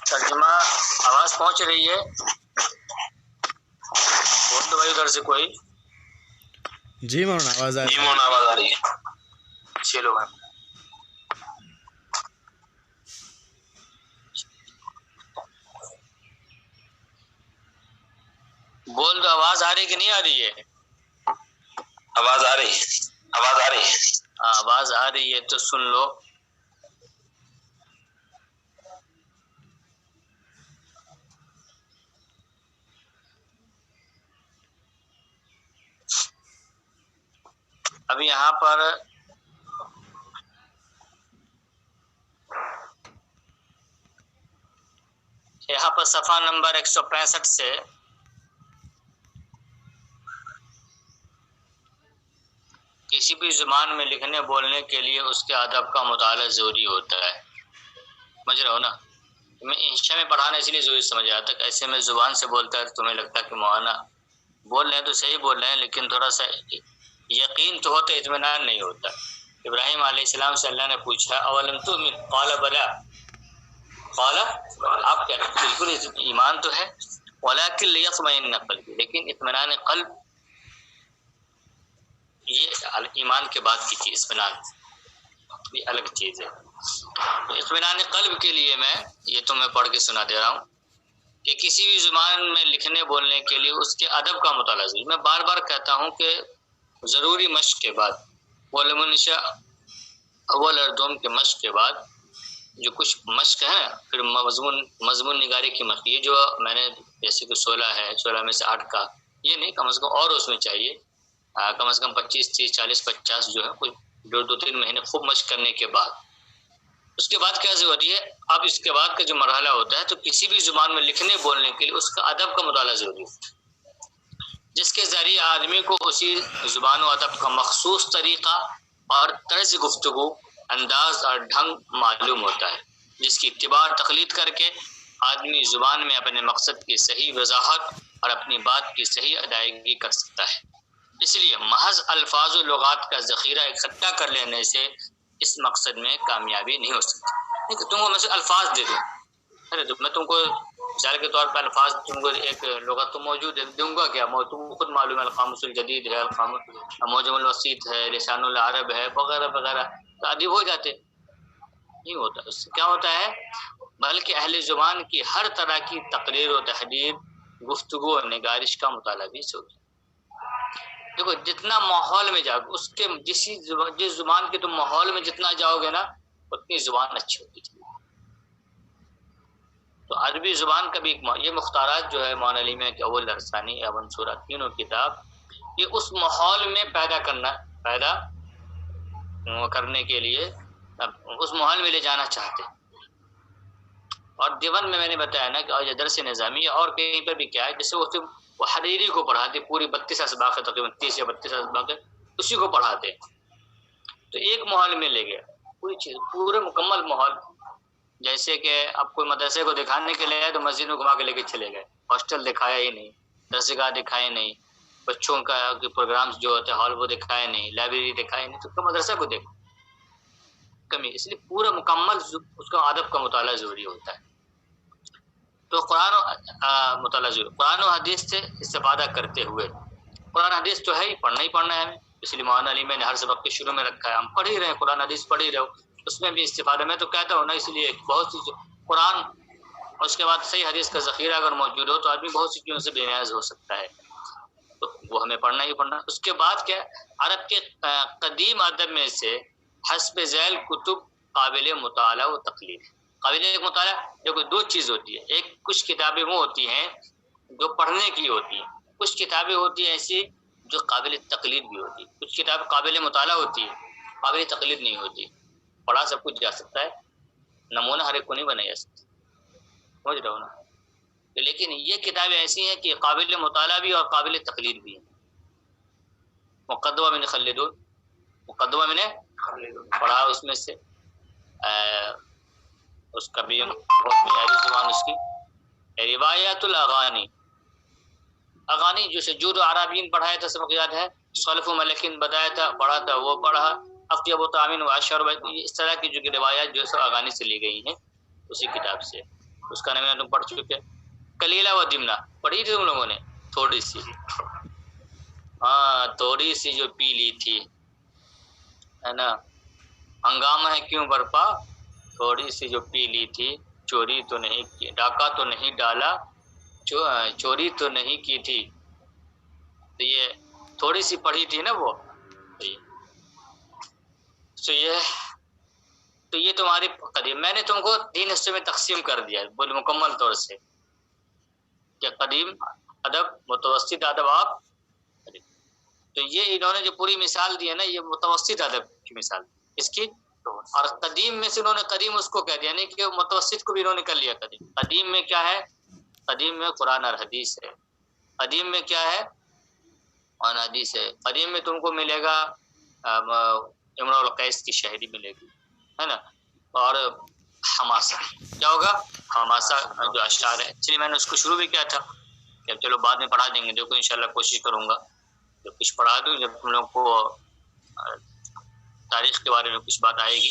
ترجمہ آواز پہنچ رہی ہے؟ بول دو بھائی ادھر سے کوئی. جی مولانا آواز آ رہی ہے. چلو بھائی بول دو. آواز آ رہی کہ نہیں آ رہی ہے؟ آواز آ رہی ہے. ہاں آواز آ رہی ہے تو سن لو. اب یہاں پر صفحہ نمبر 165 سے کسی بھی زبان میں لکھنے بولنے کے لیے اس کے ادب کا مطالعہ ضروری ہوتا ہے. سمجھ رہے ہو نا؟ میں انشاء میں پڑھانا اس لیے ضروری سمجھ آتا کہ ایسے میں زبان سے بولتا ہے تمہیں لگتا کہ مولانا بول رہے ہیں تو صحیح بول رہے ہیں، لیکن تھوڑا سا یقین تو ہوتا، اطمینان نہیں ہوتا. ابراہیم علیہ السلام سے اللہ نے پوچھا اولم تؤمن قال بلا، قال آپ کیا بالکل ایمان تو ہے، ولکن لیطمئن قلبی، لیکن اطمینان قلب یہ ایمان کے بعد کی چیز، اطمینان یہ الگ چیز ہے. اطمینان قلب کے لیے میں یہ تمہیں پڑھ کے سنا دے رہا ہوں کہ کسی بھی زبان میں لکھنے بولنے کے لیے اس کے ادب کا مطالعہ ضروری. میں بار بار کہتا ہوں کہ ضروری مشق کے بعد ولمنشا اول اور دوم کے مشق کے بعد جو کچھ مشق ہے نا، پھر مضمون نگاری کی مشق، یہ جو میں نے جیسے کہ 16 ہے، 16 میں سے 8 کا یہ نہیں، کم از کم اور اس میں چاہیے کم از کم 25 30 40 50 جو ہے کوئی 2-3 مہینے خوب مشق کرنے کے بعد. اس کے بعد کیا ضروری ہے؟ اب اس کے بعد کا جو مرحلہ ہوتا ہے تو کسی بھی زبان میں لکھنے بولنے کے لیے اس کا ادب کا مطالعہ ضروری ہے، جس کے ذریعے آدمی کو اسی زبان و ادب کا مخصوص طریقہ اور طرز گفتگو، انداز اور ڈھنگ معلوم ہوتا ہے، جس کی اتباع اور تقلید کر کے آدمی زبان میں اپنے مقصد کی صحیح وضاحت اور اپنی بات کی صحیح ادائیگی کر سکتا ہے. اس لیے محض الفاظ و لغات کا ذخیرہ اکٹھا کر لینے سے اس مقصد میں کامیابی نہیں ہو سکتی. تم کو میں سے الفاظ دے دوں، ارے تو میں تم کو مثال کے طور پر الفاظ تم کو ایک لغت تو موجود ہے، دوں گا کیا؟ تم کو خود معلوم ہے القاموس الجدید ہے، معجم الوسیط ہے، لسان العرب ہے، وغیرہ وغیرہ، تو ادیب ہو جاتے. نہیں ہوتا. اس سے کیا ہوتا ہے؟ بلکہ اہل زبان کی ہر طرح کی تقریر و تحریر، گفتگو اور نگارش کا مطالعہ بھی ضروری. دیکھو جتنا ماحول میں جاؤ اس کے جس زبان کے تم ماحول میں جتنا جاؤ گے نا اتنی زبان اچھی ہوتی ہے. تو عربی زبان کا بھی یہ مختارات جو ہے مولانا علی میں کہ اول ثانی یا منصورہ تینوں کتاب، یہ اس ماحول میں پیدا کرنے کے لیے اس ماحول میں لے جانا چاہتے ہیں. اور دیوبند میں نے بتایا نا کہ درس نظامی اور کہیں پر بھی کیا ہے، جیسے وہ حریری کو پڑھاتے، پوری 32 اسباق ہے، تقریباً 30 یا 32 اسباق ہے، اسی کو پڑھاتے. تو ایک ماحول میں لے گیا پوری چیز، پورے مکمل ماحول. جیسے کہ اب کوئی مدرسے کو دکھانے کے لیے تو مسجد میں گھما کے لے کے چلے گئے، ہاسٹل دکھایا ہی نہیں، درسگاہ دکھائے نہیں، بچوں کا پروگرامز جو ہوتے ہیں ہال وہ دکھائے نہیں، لائبریری دکھائے نہیں، تو مدرسہ کو دیکھا کمی. اس لیے پورا مکمل اس کا ادب کا مطالعہ ضروری ہوتا ہے. تو قرآن مطالعہ ضروری، قرآن و حدیث سے استفادہ کرتے ہوئے. قرآن حدیث تو ہے ہی، پڑھنا ہی پڑھنا ہے ہمیں، اس لیے مولانا علی میں نے ہر سبق کے شروع میں رکھا ہے، ہم پڑھ ہی رہے ہیں، قرآن حدیث پڑھ ہی رہے ہو، اس میں بھی استفادہ. میں تو کہتا ہوں نا، اس لیے بہت سی قرآن اور اس کے بعد صحیح حدیث کا ذخیرہ اگر موجود ہو تو آدمی بہت سی چیزوں سے بے نیاز ہو سکتا ہے، تو وہ ہمیں پڑھنا ہی پڑھنا. اس کے بعد کیا، عرب کے قدیم ادب میں سے حسب ذیل کتب قابل مطالعہ و تقلید. قابل مطالعہ دیکھو دو چیز ہوتی ہے، ایک کچھ کتابیں وہ ہوتی ہیں جو پڑھنے کی ہوتی ہیں، کچھ کتابیں ہوتی ہیں ایسی جو قابل تقلید بھی ہوتی ہے. کچھ کتاب قابل مطالعہ ہوتی ہے، قابل تقلید نہیں ہوتی. پڑھا سب کچھ جا سکتا ہے، نمونہ ہر ایک کو نہیں بنایا جا سکتا، سمجھ رہے ہو نا. لیکن یہ کتابیں ایسی ہیں کہ قابل مطالعہ بھی اور قابل تقلید بھی ہیں. مقدمہ من خلدون، مقدمہ میں نے پڑھا، اس میں سے اس کا بھی بہت معیاری زبان اس کی. روایات الاغانی، اغانی جو سجود عرابین پڑھایا تھا، سبق یاد ہے، صلف و ملکین بتایا تھا، پڑھا تھا، وہ پڑھا. اقیب و تعمین و اشعر، اس طرح کی جو روایات جو سب اغانی سے لی گئی ہیں اسی کتاب سے. اس کا نمونہ تم پڑھ چکے. کلیلہ و دمنہ پڑھی تھی تم لوگوں نے, تھوڑی سی, ہاں تھوڑی سی جو پی لی تھی, ہے نا. ہنگامہ ہے کیوں برپا, تھوڑی سی جو پی لی تھی, چوری تو نہیں کی, ڈاکہ تو نہیں ڈالا, چوری تو نہیں کی تھی. تو یہ تھوڑی سی پڑھی تھی نا وہ. تو یہ تمہاری قدیم, میں نے تم کو 3 حصوں میں تقسیم کر دیا مکمل طور سے, کہ قدیم ادب, متوسط ادب, آپ. تو یہ انہوں نے جو پوری مثال دی ہے نا, یہ متوسط ادب کی مثال اس کی. اور قدیم میں سے انہوں نے قدیم اس کو کہہ دیا, یعنی کہ متوسط کو بھی انہوں نے کر لیا قدیم. قدیم میں کیا ہے, قدیم میں قرآن اور حدیث ہے. قدیم میں کیا ہے, قرآن حدیث ہے. قدیم میں تم کو ملے گا امرؤ القیس کی شاعری ملے گی, ہے نا. اور حماسہ, کیا ہوگا, حماسہ جو اشعار ہے. چلیے میں نے اس کو شروع بھی کیا تھا کہ چلو بعد میں پڑھا دیں گے, دیکھو انشاءاللہ کوشش کروں گا جب کچھ پڑھا دوں, جب تم لوگ کو تاریخ کے بارے میں کچھ بات آئے گی.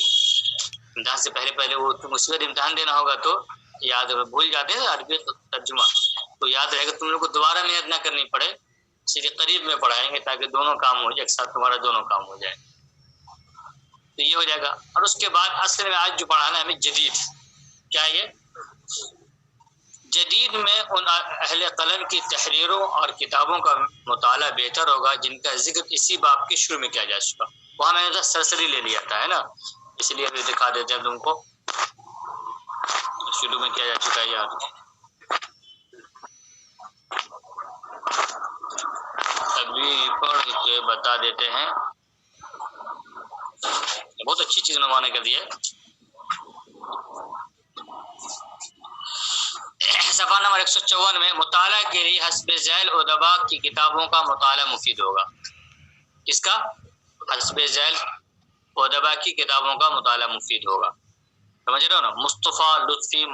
امتحان سے پہلے وہ تم اسی وقت امتحان دینا ہوگا تو یاد بھول جاتے ہیں عربی ترجمہ, تو یاد رہے گا, تم لوگ کو دوبارہ محنت نہ کرنی پڑے, اسی لیے قریب میں پڑھائیں گے تاکہ دونوں کام ہو جائے, ایک ساتھ تمہارا دونوں کام ہو جائے. تو یہ ہو جائے گا. اور اس کے بعد اصل میں آج جو پڑھانا ہے ہمیں جدید, کیا یہ جدید میں ان اہل قلم کی تحریروں اور کتابوں کا مطالعہ بہتر ہوگا جن کا ذکر اسی باب کے شروع میں کیا جا چکا. وہاں میں نے سرسری لے لیا تھا, ہے نا, اس لیے ابھی دکھا دیتے ہیں تم کو, شروع میں کیا جا چکا ہے یاد. ابھی پڑھ کے بتا دیتے ہیں, بہت اچھی چیز انہوں نے کر دی ہے. صفحہ نمبر 154 میں مطالعہ کے لیے حسب ذیل ادبا کی کتابوں کا مطالعہ مفید ہوگا. کس کا, حسب ذیل ادبا کی کتابوں کا مطالعہ مفید ہوگا. سمجھ رہے ہو نا. مصطفیٰ لطفی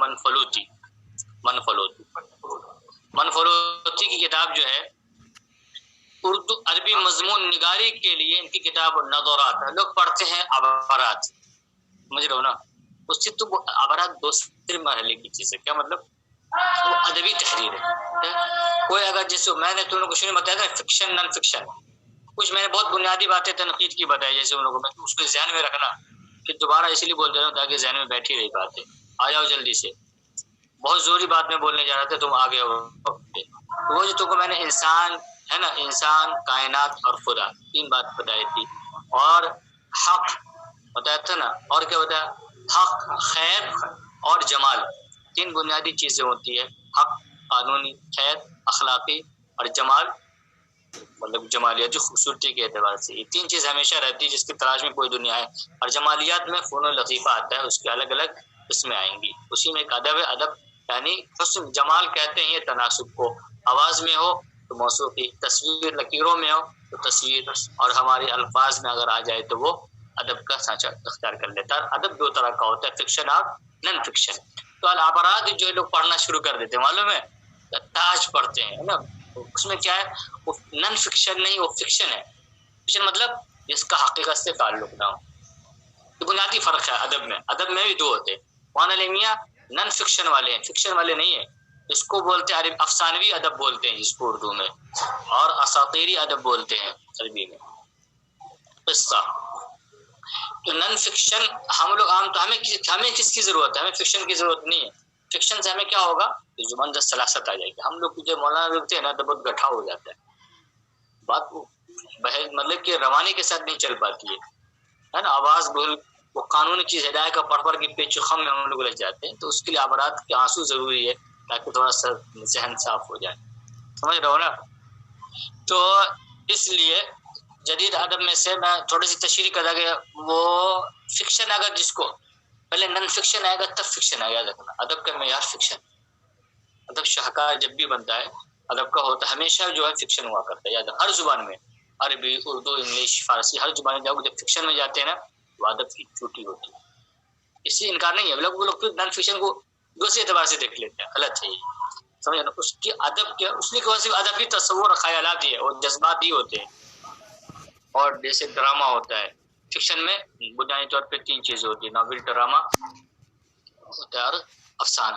منفلوطی کی کتاب جو ہے اردو عربی مضمون نگاری کے لیے, ان کی کتاب نظرات, لوگ پڑھتے ہیں عبارات, سمجھ رہے ہو نا. اس سے تو عبارات دوسرے مرحلے کی چیز ہے. کیا مطلب, وہ ادبی تحریر ہے. کوئی اگر جیسے میں نے تم لوگوں کو شروع میں بتایا تھا فکشن نان فکشن, کچھ میں نے بہت بنیادی باتیں تنقید کی بتائی, جیسے ان لوگوں میں اس کو ذہن میں رکھنا, کہ دوبارہ اس لیے بول دے رہا ہوں تاکہ ذہن میں بیٹھی رہی باتیں. آ جاؤ جلدی سے, بہت ضروری بات میں بولنے جا رہا تھا, تم آگے ہو. وہ جو تم کو میں نے انسان, ہے نا, انسان, کائنات اور خدا, 3 بات بتائی تھی. اور حق بتایا تھا نا, اور کیا بتایا, حق, خیر اور جمال, 3 بنیادی چیزیں ہوتی ہے. حق قانونی, خیر اخلاقی, اور جمال مطلب جمالیاتی خوبصورتی کے اعتبار سے. یہ 3 چیز ہمیشہ رہتی ہے جس کی تلاش میں کوئی دنیا ہے. اور جمالیات میں فنون و لطیفہ آتا ہے, اس کے الگ الگ قسمیں آئیں گی. اسی میں ایک ادب ہے. ادب یعنی حسن, جمال کہتے ہیں یہ تناسب کو, آواز میں ہو تو موسیقی, تصویر لکیروں میں ہو تو تصویر, اور ہمارے الفاظ میں اگر آ جائے تو وہ ادب کا سانچہ اختیار کر لیتا ہے. ادب 2 طرح کا ہوتا ہے, فکشن اور نن فکشن. تو العبرات جو لوگ پڑھنا شروع کر دیتے ہیں, معلوم ہے, تاج پڑھتے ہیں, ہے نا, اس میں کیا ہے, وہ نن فکشن نہیں, وہ فکشن ہے. فکشن مطلب جس کا حقیقت سے تعلق نہ ہو. یہ بنیادی فرق ہے ادب میں. ادب میں بھی 2 ہوتے ہیں, مولانا علی میاں نن فکشن والے ہیں, فکشن والے نہیں ہیں. اس کو بولتے ہیں افسانوی ادب بولتے ہیں جس کو اردو میں, اور اساطیری ادب بولتے ہیں عربی میں, قصہ. تو نن فکشن ہم لوگ عام تو ہمیں کس کی ضرورت ہے, ہمیں فکشن کی ضرورت نہیں ہے. فکشن سے ہمیں کیا ہوگا, زبان دست سلاست آ جائے گی. ہم لوگ جو مولانا لکھتے ہیں نا تو بہت گٹھا ہو جاتا ہے بات, مطلب کہ روانی کے ساتھ نہیں چل پاتی ہے نا. آواز بول, وہ قانونی چیز ہدایت کا پڑھ کے پیچ و خم میں ہم لوگ لگ جاتے ہیں. تو اس کے لیے عبارات کے آنسو ضروری ہے تاکہ تھوڑا سا ذہن صاف ہو جائے, سمجھ رہے ہو نا. تو اس لیے جدید ادب میں سے میں تھوڑی سی تشریح کرا کہ وہ فکشن اگر جس کو پہلے نن فکشن آئے گا تب فکشن آئے گا. رکھنا ادب کا معیار فکشن. ادب شاہکار جب بھی بنتا ہے ادب کا ہوتا ہے ہمیشہ جو ہے فکشن ہوا کرتا ہے. یاد ہر زبان میں, عربی, اردو, انگلش, فارسی, ہر زبان میں جاؤ جب فکشن میں جاتے ہیں نا تو ادب کی چوٹی ہوتی ہے. اس سے انکار نہیں ہے. وہ لوگ نن فکشن کو دوسرے اعتبار سے دیکھ لیتے ہیں, غلط ہے یہ, سمجھے نا. اس کی ادب کے اس لیے صرف ادب ہی تصور اور خیالات ہی ہے, اور جذبات ہی ہوتے ہیں. اور جیسے ڈرامہ ہوتا ہے, فکشن میں بنیادی طور پہ 3 چیزیں ہوتی ہیں, ناول, ڈرامہ ہوتا ہے اور افسانہ.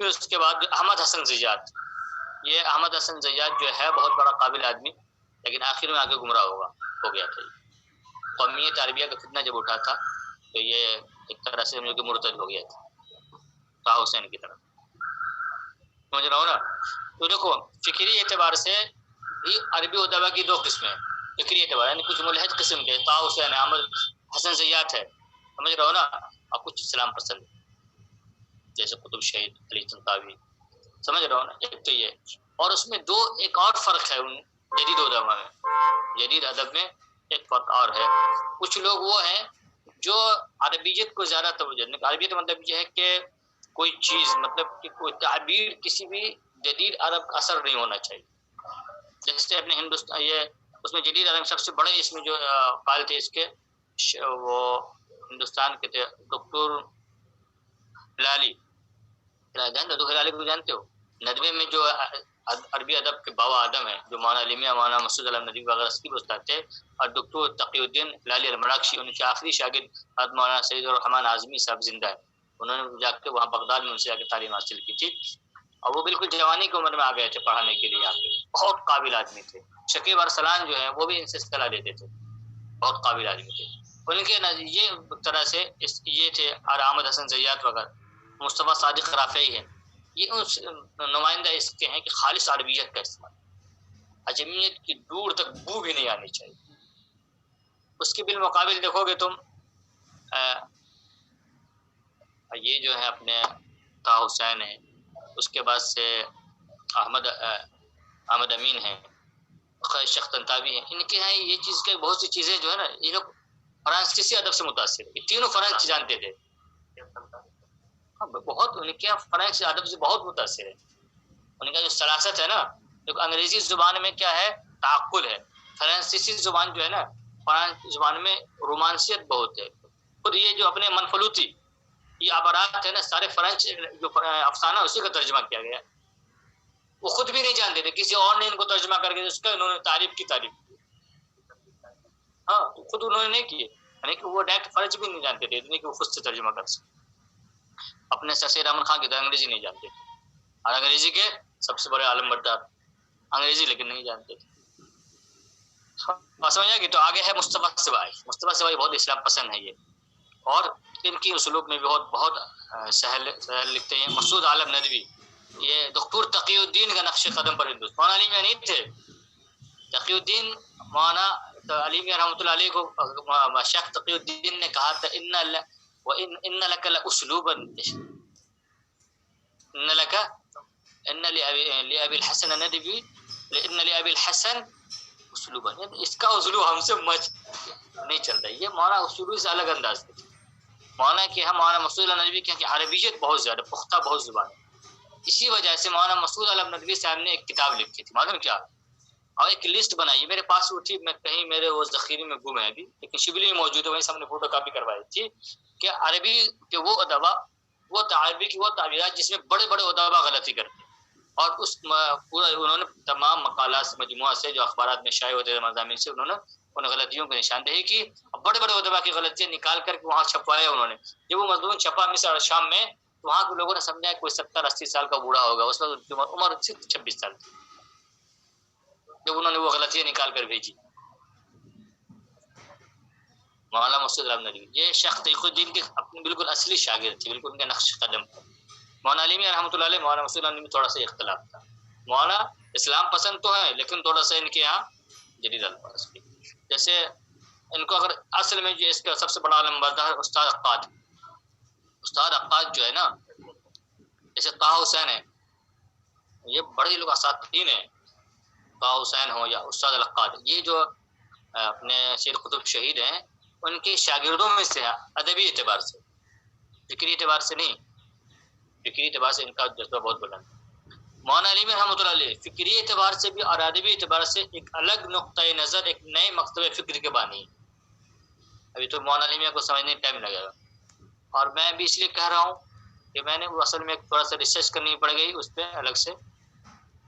پھر اس کے بعد احمد حسن زیاد، یہ احمد حسن زیاد جو ہے بہت بڑا قابل آدمی، لیکن آخر میں آگے گمراہ ہو گیا تھا۔ قومیت عربیہ کا فتنہ جب اٹھا تھا تو یہ ایک طرح سے سمجھو کہ مرتد ہو گیا تھا طه حسین کی طرف، سمجھ رہا ہو نا۔ تو دیکھو فکری اعتبار سے بھی عربی ادبا کی دو قسمیں ہیں، فکری اعتبار یعنی کچھ ملحد قسم کے، طه حسین ہے، احمد حسن زیاد ہے، سمجھ رہا ہو نا، اور کچھ اسلام پسند جیسے قطب شہید علی طنطاوی، سمجھ رہا ہو نا۔ ایک تو یہ، اور اس میں دو ایک اور فرق ہے ان جدید ادبا میں، جدید ادب میں ایک فرق اور ہے۔ کچھ لوگ وہ ہیں جو عربیت کو زیادہ توجہ، عربیت مطلب یہ ہے کہ کوئی چیز، مطلب کہ کوئی تعبیر کسی بھی جدید عرب کا اثر نہیں ہونا چاہیے۔ جیسے اپنے ہندوستان، یہ اس میں جدید عرب سب سے بڑے اس میں جو قائل تھے اس کے، وہ ہندوستان کے تھے ڈاکٹر ہلالی، ہلالی کو جانتے ہو؟ ندوے میں جو عربی ادب کے بابا آدم ہیں، جو مولانا علیمیہ، مولانا مسعود علم ندوی وغیرہ اس کی استاد تھے، اور ڈاکٹر تقی الدین ہلالی المراکشی، ان کے آخری شاگرد حضرت مولانا سید الرحمن اعظمی صاحب زندہ ہیں، انہوں نے جا کے وہاں بغداد میں ان سے جا کے تعلیم حاصل کی تھی، اور وہ بالکل جوانی کی عمر میں آ گئے تھے پڑھانے کے لیے، آ کے بہت قابل آدمی تھے۔ شکیب ارسلان جو ہیں وہ بھی ان سے صلاح لیتے تھے، بہت قابل آدمی تھے۔ ان کے یہ طرح سے یہ تھے، اور احمد حسن زیاد وغیرہ، مصطفیٰ صادق رافعی ہیں، یہ نمائندہ اس کے ہیں کہ خالص عربیت کا استعمال، عجمیت کی دور تک بو بھی نہیں آنی چاہیے۔ اس کے بالمقابل دیکھو گے تم یہ جو ہے اپنے طه حسین ہے، اس کے بعد سے احمد امین ہیں، شیخ طنطاوی ہیں، ان کے ہیں یہ چیز کے بہت سی چیزیں جو ہے نا، یہ لوگ فرانسیسی ادب سے متاثر ہیں، یہ تینوں فرانس جانتے تھے، بہت ان کے فرانسیسی ادب سے بہت متاثر ہے۔ ان کا جو سلاست ہے نا، جو انگریزی زبان میں کیا ہے تعقل ہے، فرانسیسی زبان جو ہے نا، فرانسیسی زبان میں رومانسیت بہت ہے۔ خود یہ جو اپنے منفلوطی یہ عبارات ہے نا، سارے فرانس جو افسانہ اسی کا ترجمہ کیا گیا، وہ خود بھی نہیں جانتے تھے، کسی اور نے ان کو ترجمہ کر کے اس کا انہوں نے تعریف کی، ہاں خود انہوں نے نہیں کیے، یعنی کہ وہ ڈائریکٹ فرانس بھی نہیں جانتے تھے اتنے کہ وہ خود سے ترجمہ کر سکتے۔ اپنے سید احمد خان کی تو انگریزی نہیں جانتے تھے، اور انگریزی کے سب سے بڑے عالم بردار، انگریزی لیکن نہیں جانتے تھے۔ سمجھا کہ تو آگے ہے مصطفیٰ سوائی۔ مصطفیٰ سوائی بہت اسلام پسند ہے یہ، اور ان کی اسلوب میں بھی بہت سہل لکھتے ہیں۔ مسعود عالم ندوی، یہ ڈاکٹر تقی الدین کا نقش قدم پر ہندوستان، مولانا علی میاں نہیں تھے، تقی الدین مولانا علی میاں رحمۃ اللہ علیہ کو شیخ تقی الدین نے کہا تھا ان لک لاسلوبا، ان لابی الحسن ندوی، ان لابی الحسن اسلوبا، اس کا اسلوب ہم سے مچ نہیں چل رہا ہے، یہ مولانا اسلوب سے الگ انداز تھے۔ مولانا کے ہم مولانا مسعود علم ندوی کہ عربیت بہت زیادہ پختہ، بہت زبان ہے، اسی وجہ سے مولانا مسعود علم ندوی صاحب نے ایک کتاب لکھی تھی، معلوم کیا، اور ایک لسٹ بنائی، میرے پاس وہ تھی، میں کہیں میرے وہ ذخیرے میں گم ہے ابھی، لیکن شبلی میں موجود ہے، وہیں سے ہم نے فوٹو کاپی کروائی تھی، کہ عربی کے وہ ادبا، وہ عربی کی وہ تعبیرات جس میں بڑے بڑے ادبا غلطی کرتے ہیں، اور اس پورا انہوں نے تمام مقالات مجموعہ سے جو اخبارات میں شائع ہوتے ہیں مضامین سے، انہوں نے ان غلطیوں کی نشاندہی کی، بڑے بڑے ادبا کی غلطیاں نکال کر کے وہاں چھپوایا انہوں نے۔ جب وہ مضمون چھپا مصر اور شام میں، تو وہاں کے لوگوں نے سمجھا کوئی 70-80 سال کا بوڑھا ہوگا، اس وقت عمر صرف 26 سال تھی، جب انہوں نے وہ غلطیاں نکال کر بھیجی۔ مولانا مسعود علم ندوی یہ شیخ تقی الدین کے اپنے بالکل اصلی شاگرد تھے، بالکل ان کے نقش قدم پر۔ مولانا علی میاں رحمۃ اللہ علیہ، مولانا مسعود علم ندوی تھوڑا سا اختلاف تھا، مولانا اسلام پسند تو ہے لیکن تھوڑا سا ان کے یہاں جدید الفاظ کی، جیسے ان کو اگر اصل میں جو اس کا سب سے بڑا علم بردار ہے استاد عقاد، استاد عقاد جو ہے نا، جیسے طه حسین ہے، یہ بڑے لوگ اساتین ہیں، طه حسین ہو یا استاد العقاد، یہ جو اپنے سید قطب شہید ہیں، ان کے شاگردوں میں سے ادبی اعتبار سے، فکری اعتبار سے نہیں، فکری اعتبار سے ان کا جذبہ بہت بلند ہے۔ مولانا علی میں رحمۃ اللہ علیہ فکری اعتبار سے بھی اور ادبی اعتبار سے ایک الگ نقطۂ نظر، ایک نئے مکتب فکر کے بانی ہے۔ ابھی تو مولانا علی کو سمجھنے ٹائم لگے گا، اور میں بھی اس لیے کہہ رہا ہوں کہ میں نے اصل میں تھوڑا سا ریسرچ کرنی پڑ گئی اس پہ الگ سے،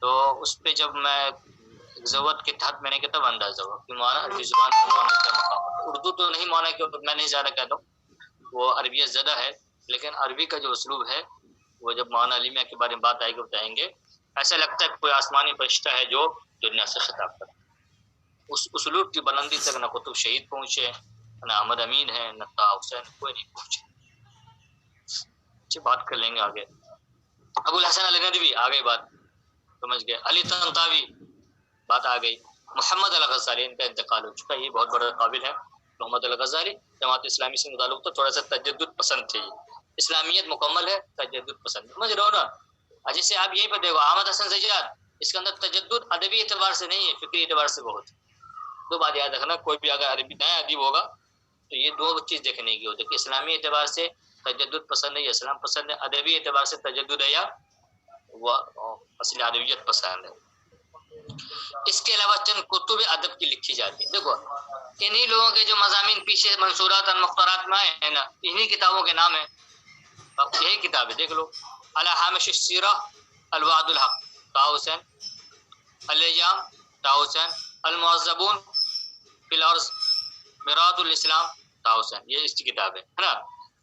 تو اس پہ جب میں ضرورت کے تحت میں نے کہا تب اندازہ ہوا کہ مولانا عربی زبان میں مولانا کا مقام ہے۔ اردو تو نہیں مولانا کے، میں نہیں زیادہ کہتا ہوں، وہ عربیت زدہ ہے، لیکن عربی کا جو اسلوب ہے وہ جب مولانا علی میاں کے بارے میں بات آئے گی بتائیں گے، ایسا لگتا ہے کہ کوئی آسمانی فرشتہ ہے جو دنیا سے خطاب کرتا ہے۔ اس اسلوب کی بلندی تک نہ قطب شہید پہنچے، نہ احمد امین ہے، نہ طاہر حسین، کوئی نہیں پہنچے۔ بات کر لیں گے آگے۔ ابو الحسن علی ندوی آ گئی بات، سمجھ گئے۔ علی طنطاوی بات آ گئی۔ محمد الغزالی ان کا انتقال ہو چکا، یہ بہت بڑا قابل ہے۔ محمد الغزالی جماعت اسلامی سے متعلق تو تھوڑا سا تجدد پسند تھے، اسلامیت مکمل ہے، تجدد پسند، سمجھ رہے ہو نا۔ جیسے آپ یہی پہ دیکھو احمد حسن زیاد، اس کے اندر تجدد ادبی اعتبار سے نہیں ہے، فکری اعتبار سے بہت۔ دو بات یاد رکھنا، کوئی بھی اگر عربی نیا ادیب ہوگا تو یہ دو چیز دیکھنے کی ہوتی ہے کہ اسلامی اعتبار سے تجدد پسند ہے یا اسلام پسند ہے، ادبی اعتبار سے تجدد ہے یا وہ اصل عربیت پسند ہے۔ اس کے علاوہ چند کتب ادب کی لکھی جاتی ہے۔ دیکھو انہی لوگوں کے جو مضامین پیچھے منصورات اور مختارات میں آئے ہیں نا، انہی کتابوں کے نام ہیں، یہی کتاب ہے، دیکھ لو۔ علی ہامش السیرہ الوعد الحق طاہر حسین، الیام طاہر حسین، المعذبون فی الارض میراث الاسلام طاہر حسین، یہ اس کی کتاب ہے نا۔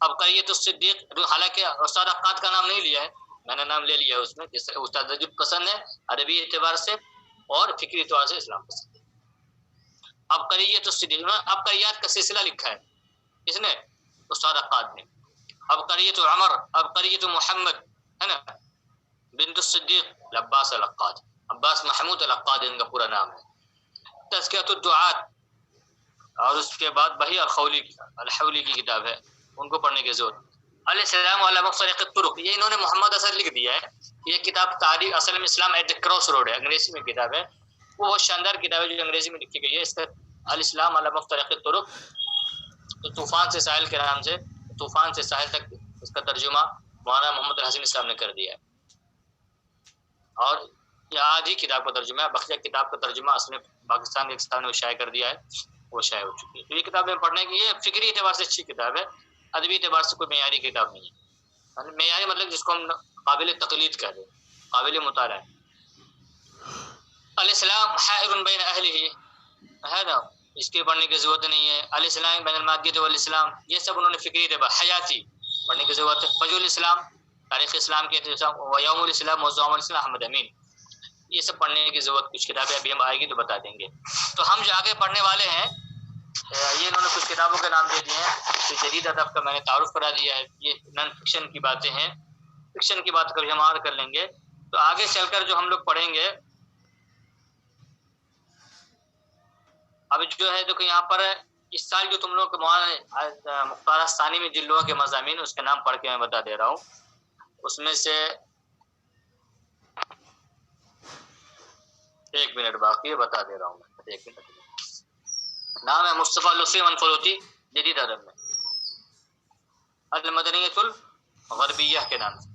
عبقریت الصدیق، حالانکہ استاد عقاد کا نام نہیں لیا ہے، میں نے نام لے لیا ہے اس میں، جس استاد تجدد پسند ہے ادبی اعتبار سے اور فکری اعتبار سے اسلام پسند ہے۔ عبقریت الصدیق، عبقریات کا سلسلہ لکھا ہے اس نے استاد عقاد نے۔ عبقریت عمر، عبقریت محمد ہے نا، بنت الصدیق عباس العقاد، عباس محمود العقاد ان کا پورا نام ہے۔ تزکیۃ الدعات، اور اس کے بعد بہی الحولی کی کتاب ہے، ان کو پڑھنے کی ضرورت۔ علیہ السلام علی مفترق الطرق، یہ انہوں نے محمد اثر لکھ دیا ہے۔ یہ کتاب تاریخ اصل میں اسلام ایٹ دی کراس روڈ ہے، انگریزی میں کتاب ہے، وہ بہت شاندار کتاب ہے جو انگریزی میں لکھی گئی ہے۔ اس کا الاسلام علی مفترق الطرق، تو طوفان سے ساحل کے نام سے، طوفان سے ساحل تک اس کا ترجمہ مولانا محمد الحسن اسلام نے کر دیا ہے، اور یہ آدھی کتاب کا ترجمہ ہے، بقیہ کتاب کا ترجمہ اصل میں پاکستان کے کسان نے شائع کر دیا ہے، وہ شائع ہو چکی ہے۔ تو یہ کتابیں پڑھنے کی، یہ فکری اعتبار سے اچھی کتاب ہے، ادبی اعتبار سے کوئی معیاری کتاب نہیں ہے۔ معیاری مطلب جس کو ہم قابل تقلید کہہ دیں، قابل مطالعہ ہے۔ علیہ السلام حائر بین اہلہ ہے نا، اس کے پڑھنے کی ضرورت نہیں ہے۔ علیہ السلام بین المادیۃ والاسلام، یہ سب انہوں نے فکری اعتبار، حیاتی پڑھنے کی ضرورت ہے۔ فجر الاسلام، تاریخ اسلام کے و یوم الاسلام و زوام الاسلام احمد امین، یہ سب پڑھنے کی ضرورت، کچھ کتابیں ابھی ہم آئے گی تو بتا دیں گے۔ تو ہم جو آگے پڑھنے والے ہیں، یہ انہوں نے کچھ کتابوں کے نام دے دیے ہیں، تو جدید ادب کا میں نے تعارف کرا دیا ہے، یہ نان فکشن کی باتیں ہیں، فکشن کی بات کبھی ہم اور کر لیں گے۔ تو آگے چل کر جو ہم لوگ پڑھیں گے، اب جو ہے دیکھو یہاں پر اس سال جو تم لوگ کے مختار ثانی میں جن لوگوں کے مضامین اس کے نام پڑھ کے میں بتا دے رہا ہوں، اس میں سے ایک منٹ باقی ہے، بتا دے رہا ہوں میں، ایک منٹ۔ نام ہے مصطفیٰ لطفی منفلوطی، جدید ادب میں، المدنیۃ الغربیہ کے نام سے۔